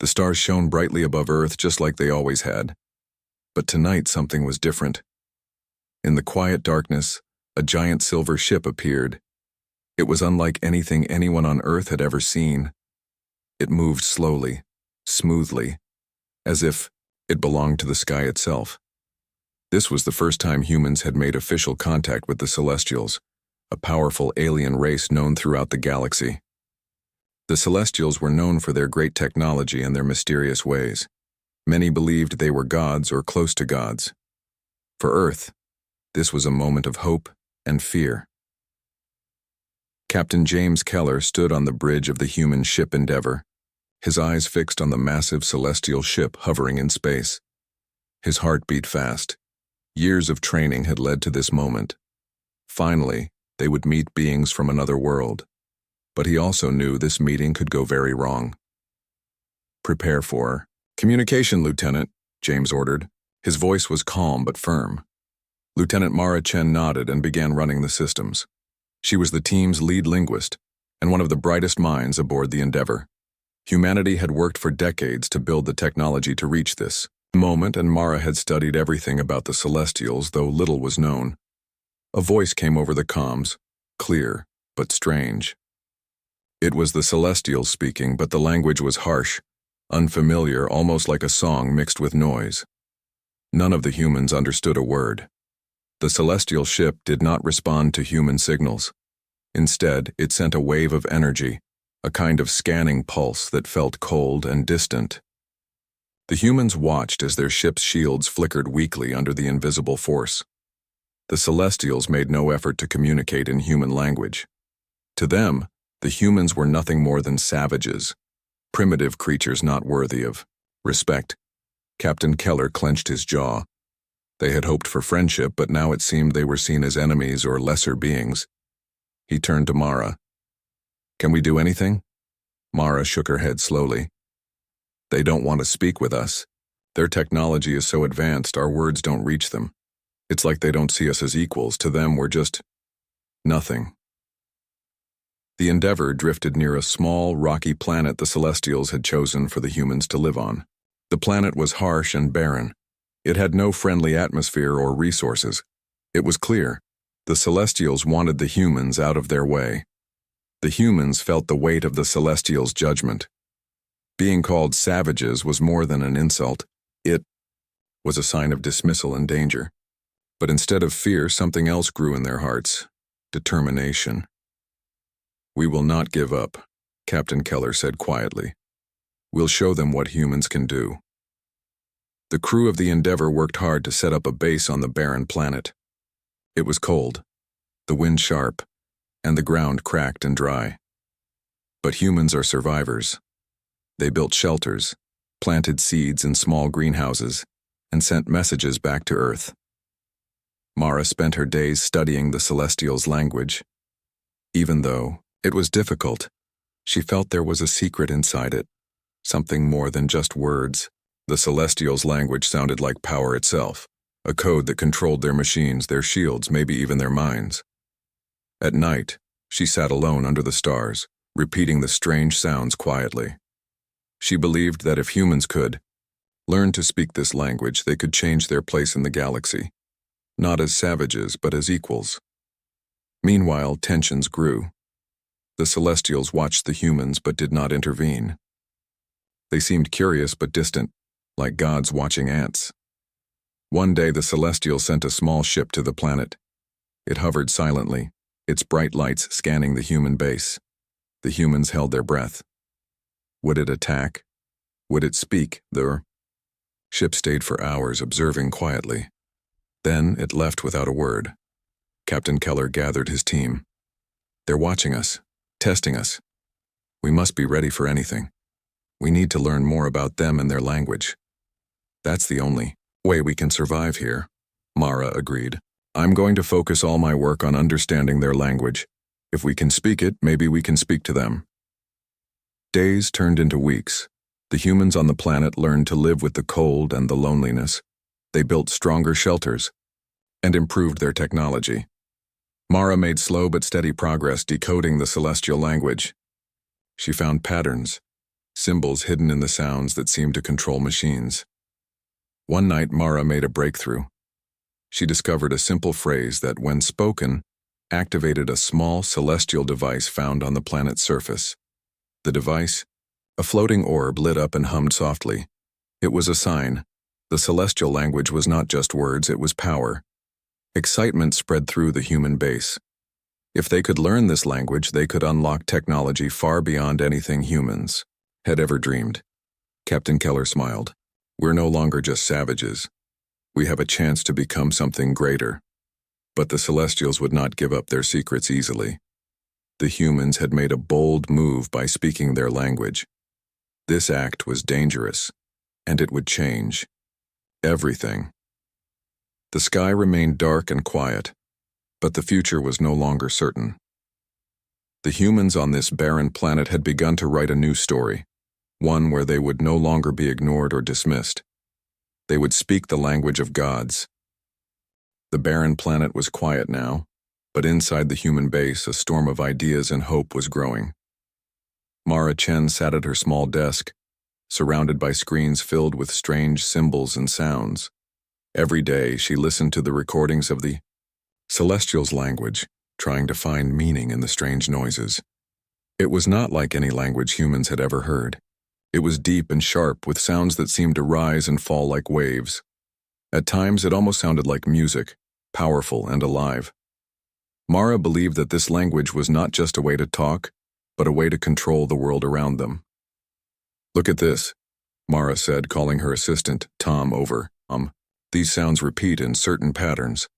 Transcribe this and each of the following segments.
The stars shone brightly above Earth just like they always had. But tonight something was different. In the quiet darkness, a giant silver ship appeared. It was unlike anything anyone on Earth had ever seen. It moved slowly, smoothly, as if it belonged to the sky itself. This was the first time humans had made official contact with the Celestials, a powerful alien race known throughout the galaxy. The Celestials were known for their great technology and their mysterious ways. Many believed they were gods or close to gods. For Earth, this was a moment of hope and fear. Captain James Keller stood on the bridge of the human ship Endeavour, his eyes fixed on the massive celestial ship hovering in space. His heart beat fast. Years of training had led to this moment. Finally, they would meet beings from another world. But he also knew this meeting could go very wrong. "Prepare for communication, Lieutenant," James ordered. His voice was calm but firm. Lieutenant Mara Chen nodded and began running the systems. She was the team's lead linguist and one of the brightest minds aboard the Endeavour. Humanity had worked for decades to build the technology to reach this moment, and Mara had studied everything about the Celestials, though little was known. A voice came over the comms, clear but strange. It was the Celestials speaking, but the language was harsh, unfamiliar, almost like a song mixed with noise. None of the humans understood a word. The celestial ship did not respond to human signals. Instead, it sent a wave of energy, a kind of scanning pulse that felt cold and distant. The humans watched as their ship's shields flickered weakly under the invisible force. The Celestials made no effort to communicate in human language. To them, the humans were nothing more than savages, primitive creatures not worthy of respect. Captain Keller clenched his jaw. They had hoped for friendship, but now it seemed they were seen as enemies or lesser beings. He turned to Mara. "Can we do anything?" Mara shook her head slowly. "They don't want to speak with us. Their technology is so advanced, our words don't reach them. It's like they don't see us as equals. To them, we're just nothing." The Endeavour drifted near a small, rocky planet the Celestials had chosen for the humans to live on. The planet was harsh and barren. It had no friendly atmosphere or resources. It was clear. The Celestials wanted the humans out of their way. The humans felt the weight of the Celestials' judgment. Being called savages was more than an insult. It was a sign of dismissal and danger. But instead of fear, something else grew in their hearts: determination. "We will not give up," Captain Keller said quietly. "We'll show them what humans can do." The crew of the Endeavour worked hard to set up a base on the barren planet. It was cold, the wind sharp, and the ground cracked and dry. But humans are survivors. They built shelters, planted seeds in small greenhouses, and sent messages back to Earth. Mara spent her days studying the Celestials' language. Even though it was difficult, she felt there was a secret inside it, something more than just words. The Celestials' language sounded like power itself, a code that controlled their machines, their shields, maybe even their minds. At night, she sat alone under the stars, repeating the strange sounds quietly. She believed that if humans could learn to speak this language, they could change their place in the galaxy, not as savages, but as equals. Meanwhile, tensions grew. The Celestials watched the humans but did not intervene. They seemed curious but distant, like gods watching ants. One day the Celestials sent a small ship to the planet. It hovered silently, its bright lights scanning the human base. The humans held their breath. Would it attack? Would it speak? The ship stayed for hours, observing quietly. Then it left without a word. Captain Keller gathered his team. "They're watching us, testing us. We must be ready for anything. We need to learn more about them and their language. That's the only way we can survive here," Mara agreed. "I'm going to focus all my work on understanding their language. If we can speak it, maybe we can speak to them." Days turned into weeks. The humans on the planet learned to live with the cold and the loneliness. They built stronger shelters and improved their technology. Mara made slow but steady progress decoding the celestial language. She found patterns, symbols hidden in the sounds that seemed to control machines. One night, Mara made a breakthrough. She discovered a simple phrase that, when spoken, activated a small celestial device found on the planet's surface. The device, a floating orb, lit up and hummed softly. It was a sign. The celestial language was not just words, it was power. Excitement spread through the human base. If they could learn this language, they could unlock technology far beyond anything humans had ever dreamed. Captain Keller smiled. We're no longer just savages. We have a chance to become something greater. But the Celestials would not give up their secrets easily. The humans had made a bold move by speaking their language. This act was dangerous, and it would change everything. The sky remained dark and quiet, but the future was no longer certain. The humans on this barren planet had begun to write a new story, one where they would no longer be ignored or dismissed. They would speak the language of gods. The barren planet was quiet now, but inside the human base, a storm of ideas and hope was growing. Mara Chen sat at her small desk, surrounded by screens filled with strange symbols and sounds. Every day, she listened to the recordings of the Celestials' language, trying to find meaning in the strange noises. It was not like any language humans had ever heard. It was deep and sharp, with sounds that seemed to rise and fall like waves. At times, it almost sounded like music, powerful and alive. Mara believed that this language was not just a way to talk, but a way to control the world around them. Look at this, Mara said, calling her assistant, Tom, over. These sounds repeat in certain patterns.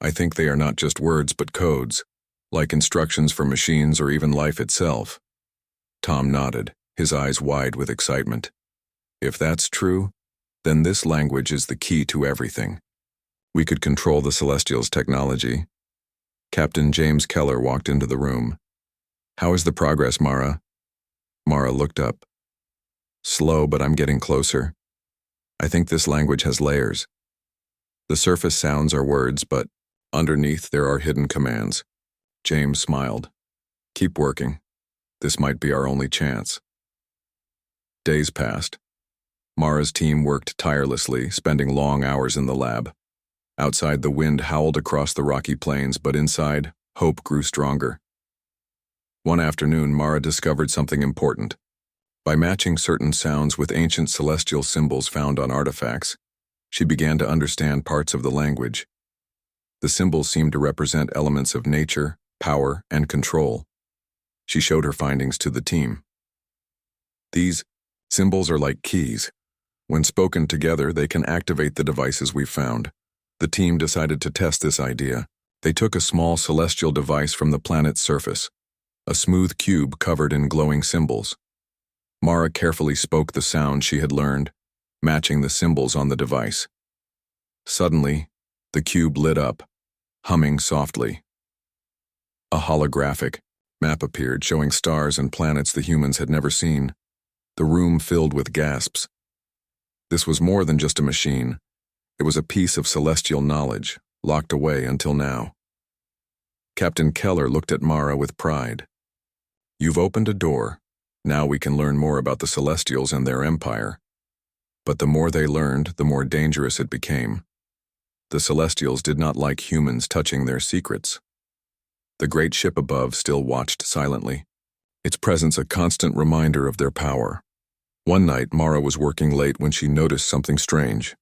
I think they are not just words but codes, like instructions for machines or even life itself. Tom nodded, his eyes wide with excitement. If that's true, then this language is the key to everything. We could control the Celestials' technology. Captain James Keller walked into the room. How is the progress, Mara? Mara looked up. Slow, but I'm getting closer. I think this language has layers. The surface sounds are words, but underneath there are hidden commands. James smiled. Keep working. This might be our only chance. Days passed. Mara's team worked tirelessly, spending long hours in the lab. Outside, the wind howled across the rocky plains, but inside, hope grew stronger. One afternoon, Mara discovered something important. By matching certain sounds with ancient celestial symbols found on artifacts, she began to understand parts of the language. The symbols seemed to represent elements of nature, power, and control. She showed her findings to the team. These symbols are like keys. When spoken together, they can activate the devices we found. The team decided to test this idea. They took a small celestial device from the planet's surface, a smooth cube covered in glowing symbols. Mara carefully spoke the sound she had learned, matching the symbols on the device. Suddenly, the cube lit up, humming softly. A holographic map appeared, showing stars and planets the humans had never seen. The room filled with gasps. This was more than just a machine. It was a piece of celestial knowledge, locked away until now. Captain Keller looked at Mara with pride. You've opened a door. Now we can learn more about the Celestials and their empire. But the more they learned, the more dangerous it became. The Celestials did not like humans touching their secrets. The great ship above still watched silently, its presence a constant reminder of their power. One night, Mara was working late when she noticed something strange.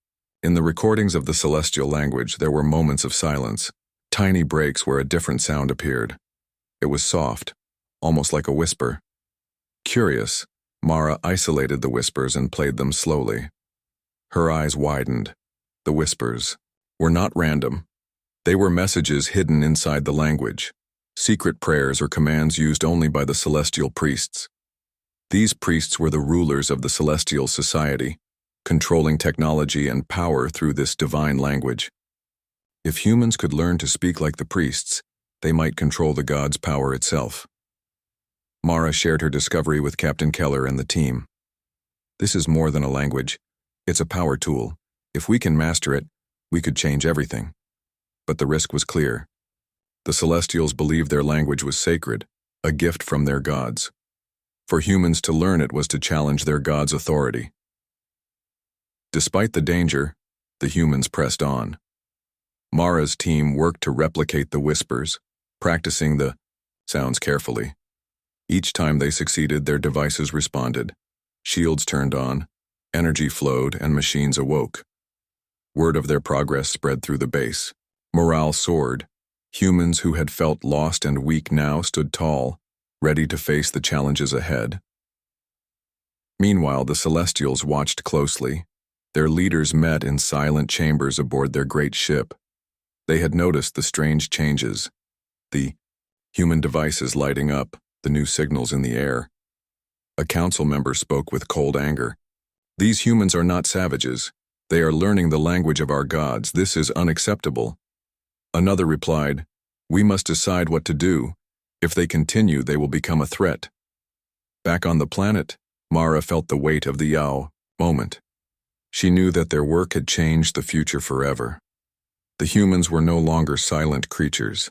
In the recordings of the celestial language, there were moments of silence, tiny breaks where a different sound appeared. It was soft, almost like a whisper. Curious, Mara isolated the whispers and played them slowly. Her eyes widened. The whispers were not random. They were messages hidden inside the language, secret prayers or commands used only by the celestial priests. These priests were the rulers of the celestial society, controlling technology and power through this divine language. If humans could learn to speak like the priests, they might control the gods' power itself. Mara shared her discovery with Captain Keller and the team. This is more than a language. It's a power tool. If we can master it, we could change everything. But the risk was clear. The Celestials believed their language was sacred, a gift from their gods. For humans to learn it was to challenge their god's authority. Despite the danger, the humans pressed on. Mara's team worked to replicate the whispers, practicing the sounds carefully. Each time they succeeded, their devices responded. Shields turned on, energy flowed, and machines awoke. Word of their progress spread through the base. Morale soared. Humans who had felt lost and weak now stood tall, ready to face the challenges ahead. Meanwhile, the Celestials watched closely. Their leaders met in silent chambers aboard their great ship. They had noticed the strange changes, the human devices lighting up, the new signals in the air. A council member spoke with cold anger. "These humans are not savages. They are learning the language of our gods. This is unacceptable." Another replied, "We must decide what to do. If they continue, they will become a threat." Back on the planet, Mara felt the weight of the Yao moment. She knew that their work had changed the future forever. The humans were no longer silent creatures.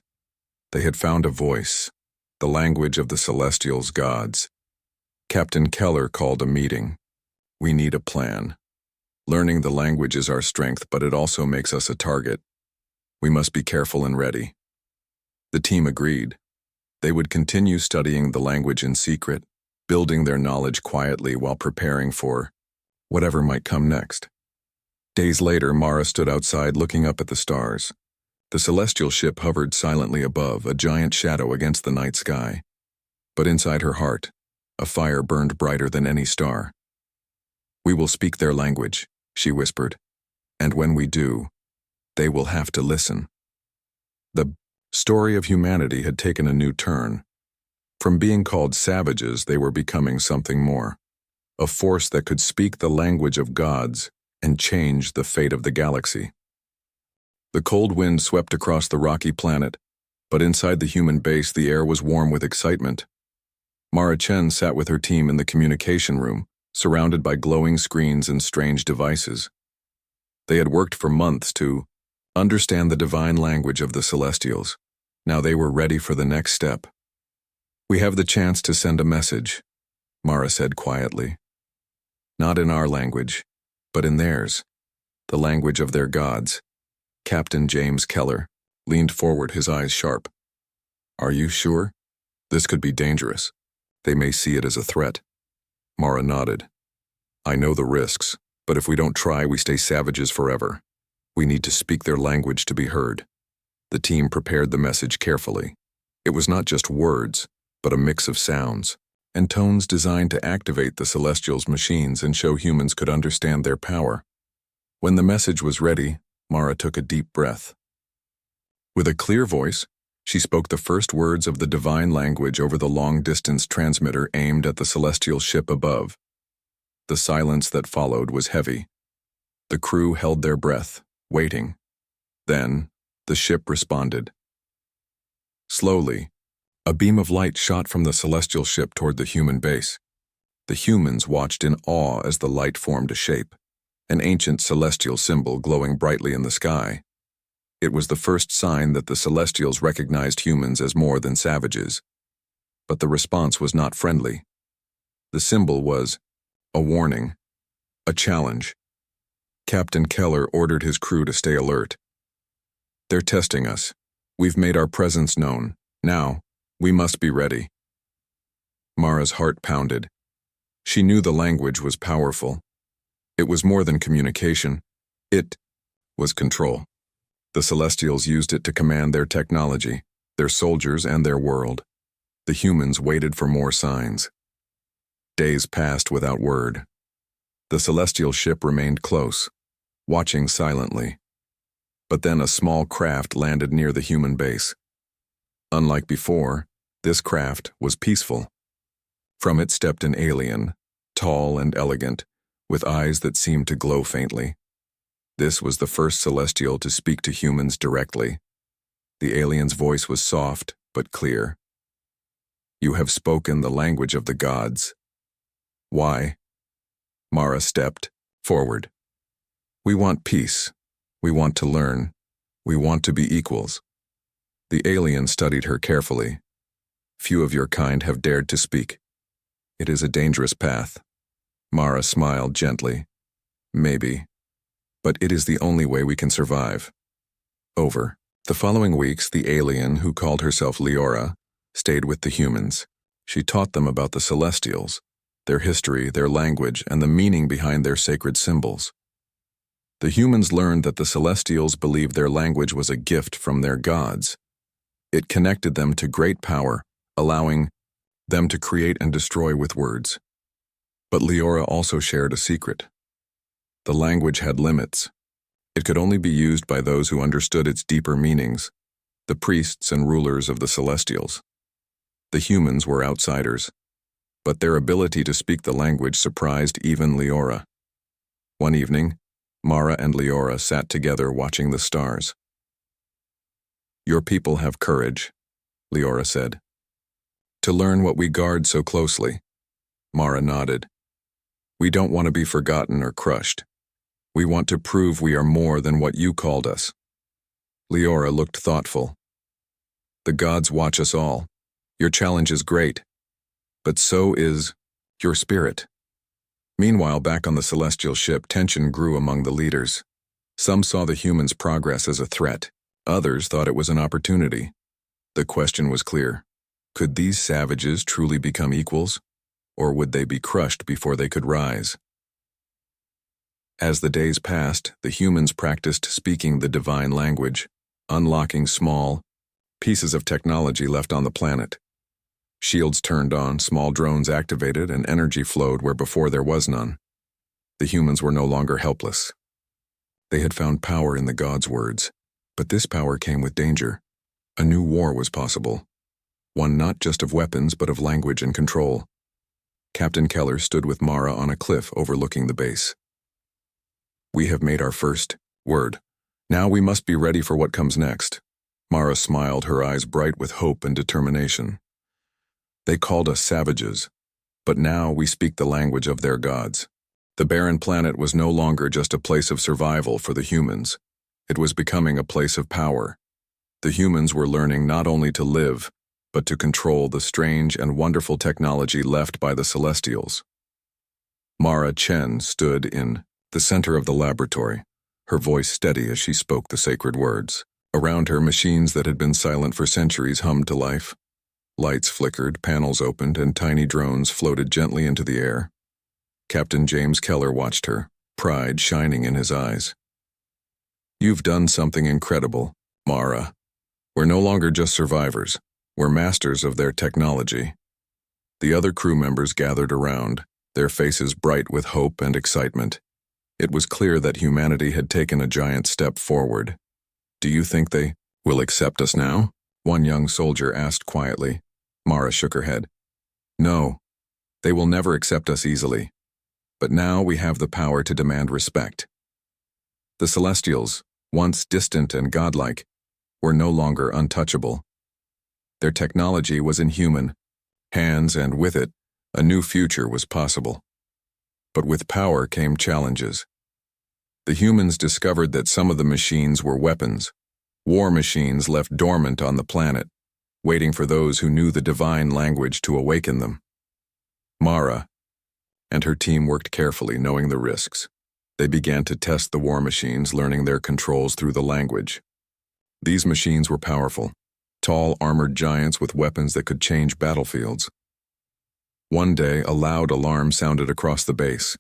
They had found a voice, the language of the Celestials' gods. Captain Keller called a meeting. "We need a plan. Learning the language is our strength, but it also makes us a target. We must be careful and ready." The team agreed. They would continue studying the language in secret, building their knowledge quietly while preparing for whatever might come next. Days later, Mara stood outside looking up at the stars. The celestial ship hovered silently above, a giant shadow against the night sky. But inside her heart, a fire burned brighter than any star. "We will speak their language," she whispered. "And when we do, they will have to listen." The story of humanity had taken a new turn. From being called savages, they were becoming something more. A force that could speak the language of gods and change the fate of the galaxy. The cold wind swept across the rocky planet, but inside the human base the air was warm with excitement. Mara Chen sat with her team in the communication room, surrounded by glowing screens and strange devices. They had worked for months to understand the divine language of the Celestials. Now they were ready for the next step. "We have the chance to send a message," Mara said quietly. "Not in our language, but in theirs, the language of their gods." Captain James Keller leaned forward, his eyes sharp. "Are you sure? This could be dangerous. They may see it as a threat." Mara nodded. "I know the risks, but if we don't try, we stay savages forever. We need to speak their language to be heard." The team prepared the message carefully. It was not just words, but a mix of sounds and tones designed to activate the Celestials' machines and show humans could understand their power. When the message was ready, Mara took a deep breath. With a clear voice, she spoke the first words of the divine language over the long-distance transmitter aimed at the celestial ship above. The silence that followed was heavy. The crew held their breath, waiting. Then, the ship responded. Slowly, a beam of light shot from the celestial ship toward the human base. The humans watched in awe as the light formed a shape, an ancient celestial symbol glowing brightly in the sky. It was the first sign that the Celestials recognized humans as more than savages. But the response was not friendly. The symbol was a warning, a challenge. Captain Keller ordered his crew to stay alert. "They're testing us. We've made our presence known. Now, we must be ready." Mara's heart pounded. She knew the language was powerful. It was more than communication. It was control. The Celestials used it to command their technology, their soldiers, and their world. The humans waited for more signs. Days passed without word. The celestial ship remained close, watching silently. But then a small craft landed near the human base. Unlike before, this craft was peaceful. From it stepped an alien, tall and elegant, with eyes that seemed to glow faintly. This was the first celestial to speak to humans directly. The alien's voice was soft but clear. "You have spoken the language of the gods." "Why?" Mara stepped forward. "We want peace. We want to learn. We want to be equals." The alien studied her carefully. "Few of your kind have dared to speak. It is a dangerous path. Mara smiled gently. Maybe. But it is the only way we can survive. Over. The following weeks, the alien, who called herself Leora, stayed with the humans. She taught them about the Celestials, their history, their language, and the meaning behind their sacred symbols. The humans learned that the Celestials believed their language was a gift from their gods. It connected them to great power, allowing them to create and destroy with words. But Leora also shared a secret. The language had limits. It could only be used by those who understood its deeper meanings, the priests and rulers of the Celestials. The humans were outsiders, but their ability to speak the language surprised even Leora. One evening, Mara and Leora sat together watching the stars. "Your people have courage," Leora said. "To learn what we guard so closely." Mara nodded. "We don't want to be forgotten or crushed. We want to prove we are more than what you called us." Leora looked thoughtful. "The gods watch us all. Your challenge is great, but so is your spirit." Meanwhile, back on the celestial ship, tension grew among the leaders. Some saw the humans' progress as a threat. Others thought it was an opportunity. The question was clear. Could these savages truly become equals, or would they be crushed before they could rise? As the days passed, the humans practiced speaking the divine language, unlocking small pieces of technology left on the planet. Shields turned on, small drones activated, and energy flowed where before there was none. The humans were no longer helpless. They had found power in the gods' words, but this power came with danger. A new war was possible, one not just of weapons but of language and control. Captain Keller stood with Mara on a cliff overlooking the base. "We have made our first word. Now we must be ready for what comes next." Mara smiled, her eyes bright with hope and determination. "They called us savages, but now we speak the language of their gods." The barren planet was no longer just a place of survival for the humans. It was becoming a place of power. The humans were learning not only to live, but to control the strange and wonderful technology left by the Celestials. Mara Chen stood in the center of the laboratory, her voice steady as she spoke the sacred words. Around her, machines that had been silent for centuries hummed to life. Lights flickered, panels opened, and tiny drones floated gently into the air. Captain James Keller watched her, pride shining in his eyes. "You've done something incredible, Mara. We're no longer just survivors. We're masters of their technology." The other crew members gathered around, their faces bright with hope and excitement. It was clear that humanity had taken a giant step forward. "Do you think they will accept us now?" one young soldier asked quietly. Mara shook her head. "No, they will never accept us easily. But now we have the power to demand respect." The Celestials, once distant and godlike, were no longer untouchable. Their technology was in human hands, and with it, a new future was possible. But with power came challenges. The humans discovered that some of the machines were weapons, war machines left dormant on the planet, waiting for those who knew the divine language to awaken them. Mara and her team worked carefully, knowing the risks. They began to test the war machines, learning their controls through the language. These machines were powerful, tall, armored giants with weapons that could change battlefields. One day, a loud alarm sounded across the base.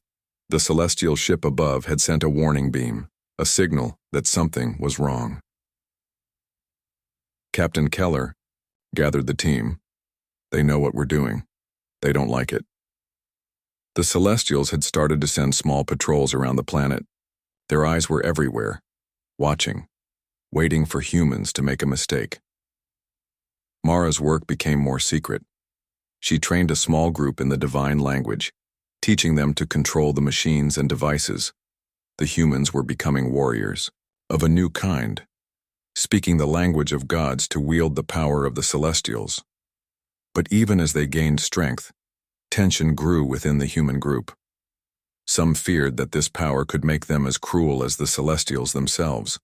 The celestial ship above had sent a warning beam, a signal that something was wrong. Captain Keller gathered the team. "They know what we're doing. They don't like it." The Celestials had started to send small patrols around the planet. Their eyes were everywhere, watching, waiting for humans to make a mistake. Mara's work became more secret. She trained a small group in the divine language, teaching them to control the machines and devices. The humans were becoming warriors of a new kind, speaking the language of gods to wield the power of the Celestials. But even as they gained strength, tension grew within the human group. Some feared that this power could make them as cruel as the Celestials themselves.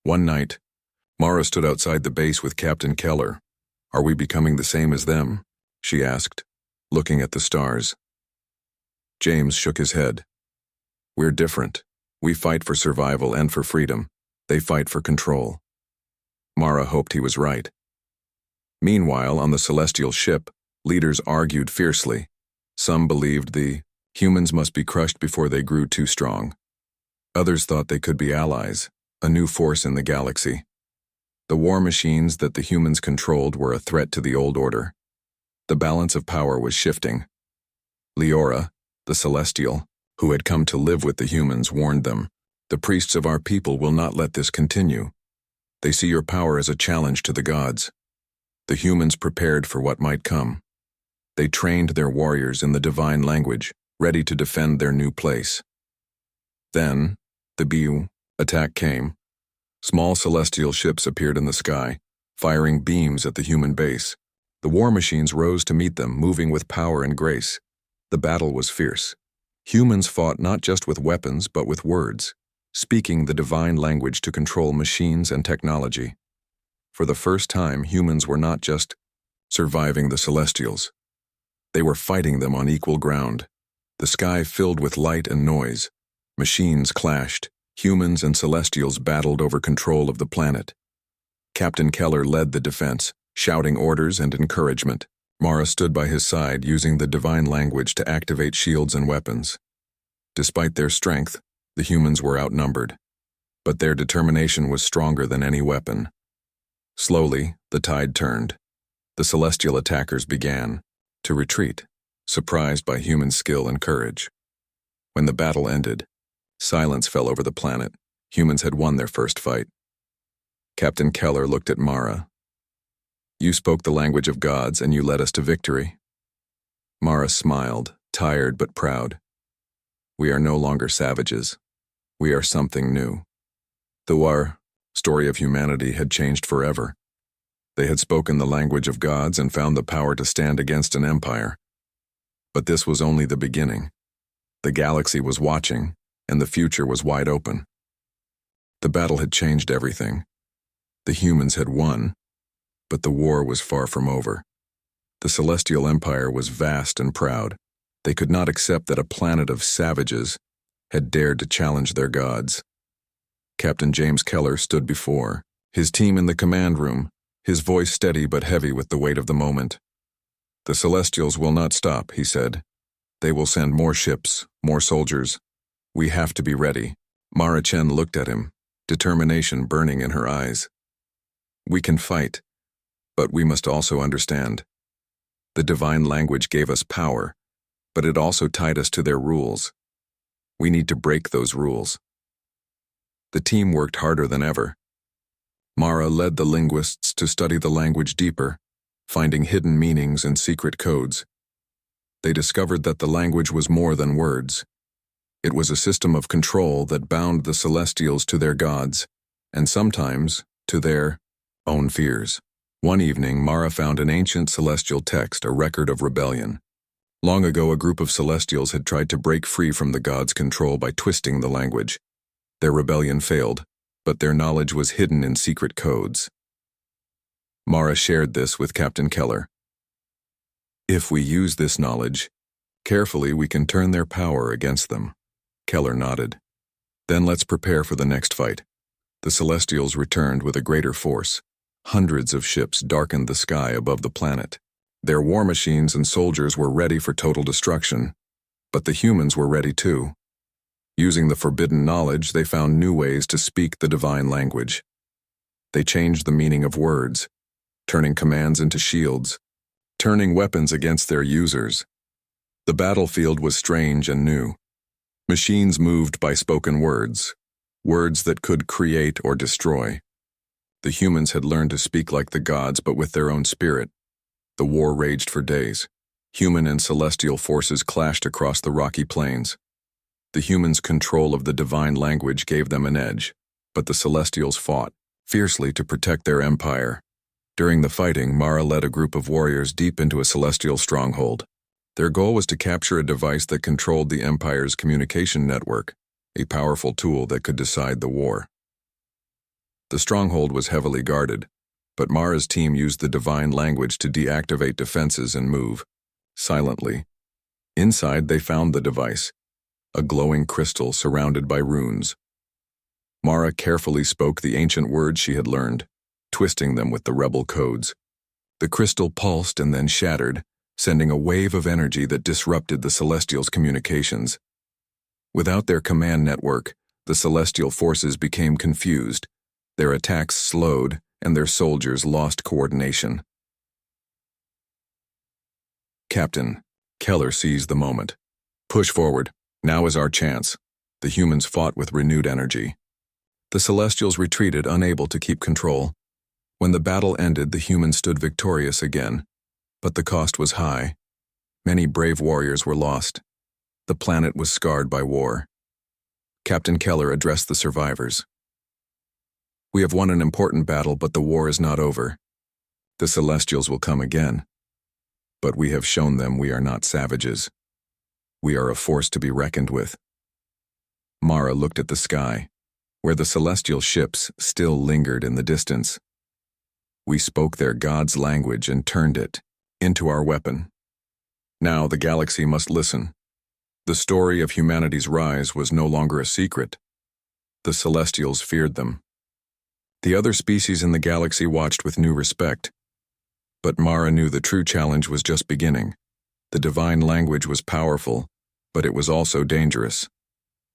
One night, Mara stood outside the base with Captain Keller. "Are we becoming the same as them?" she asked. looking at the stars. James shook his head. We're different. We fight for survival and for freedom. They fight for control. Mara hoped he was right. Meanwhile, on the celestial ship, leaders argued fiercely. Some believed the humans must be crushed before they grew too strong. Others thought they could be allies, a new force in the galaxy. The war machines that the humans controlled were a threat to the old order. The balance of power was shifting. Leora, the Celestial, who had come to live with the humans, warned them, "The priests of our people will not let this continue. They see your power as a challenge to the gods." The humans prepared for what might come. They trained their warriors in the divine language, ready to defend their new place. Then, the Biu attack came. Small celestial ships appeared in the sky, firing beams at the human base. The war machines rose to meet them, moving with power and grace. The battle was fierce. Humans fought not just with weapons, but with words, speaking the divine language to control machines and technology. For the first time, humans were not just surviving the Celestials. They were fighting them on equal ground. The sky filled with light and noise. Machines clashed. Humans and Celestials battled over control of the planet. Captain Keller led the defense, shouting orders and encouragement. Mara stood by his side, using the divine language to activate shields and weapons. Despite their strength, the humans were outnumbered. But their determination was stronger than any weapon. Slowly, the tide turned. The celestial attackers began to retreat, surprised by human skill and courage. When the battle ended, silence fell over the planet. Humans had won their first fight. Captain Keller looked at Mara. "You spoke the language of gods and you led us to victory." Mara smiled, tired but proud. "We are no longer savages. We are something new." Though our story of humanity had changed forever. They had spoken the language of gods and found the power to stand against an empire. But this was only the beginning. The galaxy was watching, and the future was wide open. The battle had changed everything. The humans had won, but the war was far from over. The Celestial Empire was vast and proud. They could not accept that a planet of savages had dared to challenge their gods. Captain James Keller stood before his team in the command room, his voice steady but heavy with the weight of the moment. "The Celestials will not stop," he said. "They will send more ships, more soldiers. We have to be ready." Mara Chen looked at him, determination burning in her eyes. "We can fight, but we must also understand. The divine language gave us power, but it also tied us to their rules. We need to break those rules." The team worked harder than ever. Mara led the linguists to study the language deeper, finding hidden meanings and secret codes. They discovered that the language was more than words. It was a system of control that bound the Celestials to their gods, and sometimes to their own fears. One evening, Mara found an ancient celestial text, a record of rebellion. Long ago, a group of Celestials had tried to break free from the gods' control by twisting the language. Their rebellion failed, but their knowledge was hidden in secret codes. Mara shared this with Captain Keller. "If we use this knowledge carefully, we can turn their power against them." Keller nodded. "Then let's prepare for the next fight." The Celestials returned with a greater force. Hundreds of ships darkened the sky above the planet. Their war machines and soldiers were ready for total destruction, but the humans were ready too. Using the forbidden knowledge, they found new ways to speak the divine language. They changed the meaning of words, turning commands into shields, turning weapons against their users. The battlefield was strange and new. Machines moved by spoken words, words that could create or destroy. The humans had learned to speak like the gods, but with their own spirit. The war raged for days. Human and celestial forces clashed across the rocky plains. The humans' control of the divine language gave them an edge, but the Celestials fought fiercely to protect their empire. During the fighting, Mara led a group of warriors deep into a celestial stronghold. Their goal was to capture a device that controlled the Empire's communication network, a powerful tool that could decide the war. The stronghold was heavily guarded, but Mara's team used the divine language to deactivate defenses and move. silently. Inside, they found the device, a glowing crystal surrounded by runes. Mara carefully spoke the ancient words she had learned, twisting them with the rebel codes. The crystal pulsed and then shattered, sending a wave of energy that disrupted the Celestials' communications. Without their command network, the Celestial forces became confused. Their attacks slowed, and their soldiers lost coordination. Captain Keller seized the moment. Push forward. Now is our chance. The humans fought with renewed energy. The Celestials retreated, unable to keep control. When the battle ended, the humans stood victorious again. But the cost was high. Many brave warriors were lost. The planet was scarred by war. Captain Keller addressed the survivors. We have won an important battle, but the war is not over. The Celestials will come again. But we have shown them we are not savages. We are a force to be reckoned with. Mara looked at the sky, where the celestial ships still lingered in the distance. We spoke their god's language and turned it into our weapon. Now the galaxy must listen. The story of humanity's rise was no longer a secret. The Celestials feared them. The other species in the galaxy watched with new respect. But Mara knew the true challenge was just beginning. The divine language was powerful, but it was also dangerous.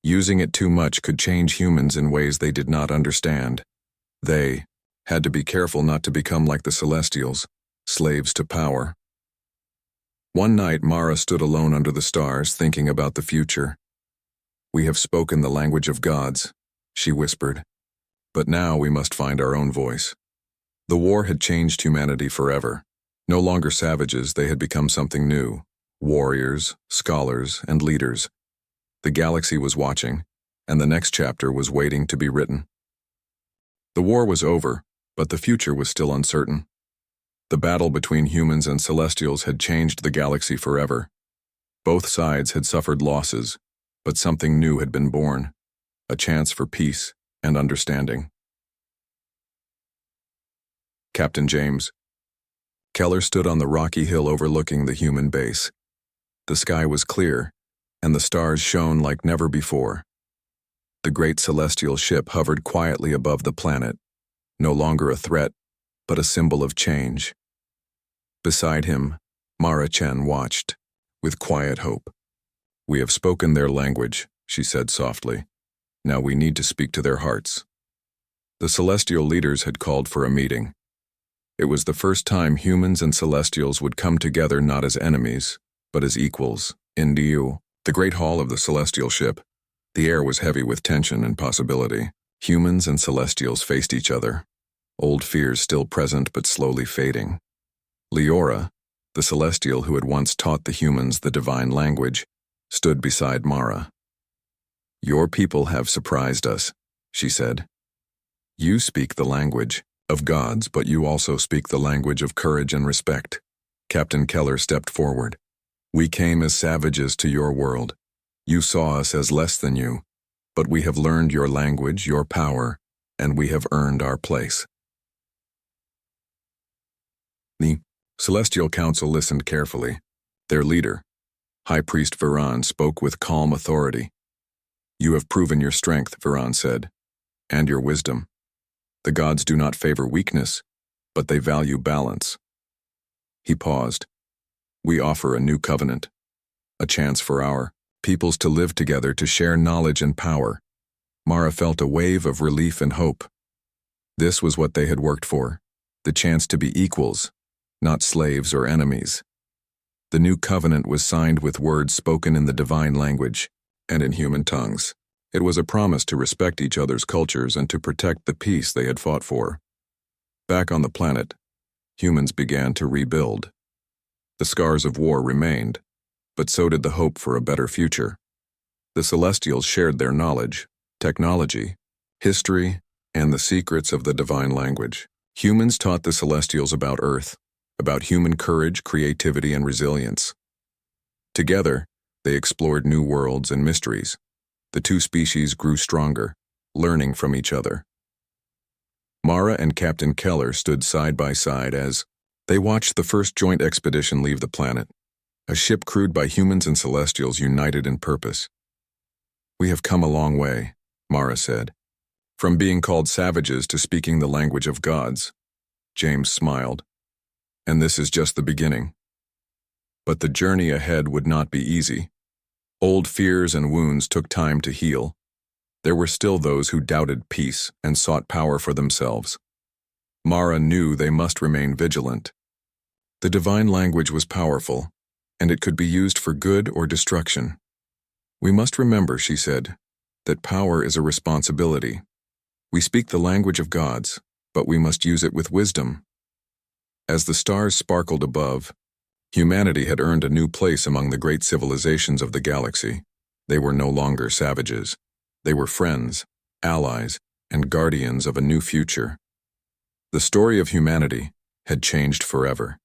Using it too much could change humans in ways they did not understand. They had to be careful not to become like the Celestials, slaves to power. One night, Mara stood alone under the stars, thinking about the future. We have spoken the language of gods, she whispered. But now we must find our own voice. The war had changed humanity forever. No longer savages, they had become something new. Warriors, scholars, and leaders. The galaxy was watching, and the next chapter was waiting to be written. The war was over, but the future was still uncertain. The battle between humans and Celestials had changed the galaxy forever. Both sides had suffered losses, but something new had been born, a chance for peace and understanding. Captain James. Keller stood on the rocky hill overlooking the human base. The sky was clear, and the stars shone like never before. The great celestial ship hovered quietly above the planet, no longer a threat, but a symbol of change. Beside him, Mara Chen watched, with quiet hope. We have spoken their language, she said softly. Now we need to speak to their hearts. The celestial leaders had called for a meeting. It was the first time humans and Celestials would come together not as enemies, but as equals, in Diu, the great hall of the celestial ship. The air was heavy with tension and possibility. Humans and Celestials faced each other, old fears still present but slowly fading. Leora, the Celestial who had once taught the humans the divine language, stood beside Mara. Your people have surprised us, she said. You speak the language of gods, but you also speak the language of courage and respect. Captain Keller stepped forward. We came as savages to your world. You saw us as less than you, but we have learned your language, your power, and we have earned our place. The Celestial Council listened carefully. Their leader, High Priest Viran, spoke with calm authority. You have proven your strength, Viran said, and your wisdom. The gods do not favor weakness, but they value balance. He paused. We offer a new covenant, a chance for our peoples to live together, to share knowledge and power. Mara felt a wave of relief and hope. This was what they had worked for, the chance to be equals, not slaves or enemies. The new covenant was signed with words spoken in the divine language and in human tongues. It was a promise to respect each other's cultures and to protect the peace they had fought for. Back on the planet, humans began to rebuild. The scars of war remained, but so did the hope for a better future. The Celestials shared their knowledge, technology, history, and the secrets of the divine language. Humans taught the Celestials about Earth, about human courage, creativity, and resilience. Together, they explored new worlds and mysteries. The two species grew stronger, learning from each other. Mara and Captain Keller stood side by side as they watched the first joint expedition leave the planet. A ship crewed by humans and celestials united in purpose. "We have come a long way," Mara said. "From being called savages to speaking the language of gods." James smiled. "And this is just the beginning." But the journey ahead would not be easy. Old fears and wounds took time to heal. There were still those who doubted peace and sought power for themselves. Mara knew they must remain vigilant. The divine language was powerful, and it could be used for good or destruction. "We must remember," she said, "that power is a responsibility. We speak the language of gods, but we must use it with wisdom." As the stars sparkled above, humanity had earned a new place among the great civilizations of the galaxy. They were no longer savages. They were friends, allies, and guardians of a new future. The story of humanity had changed forever.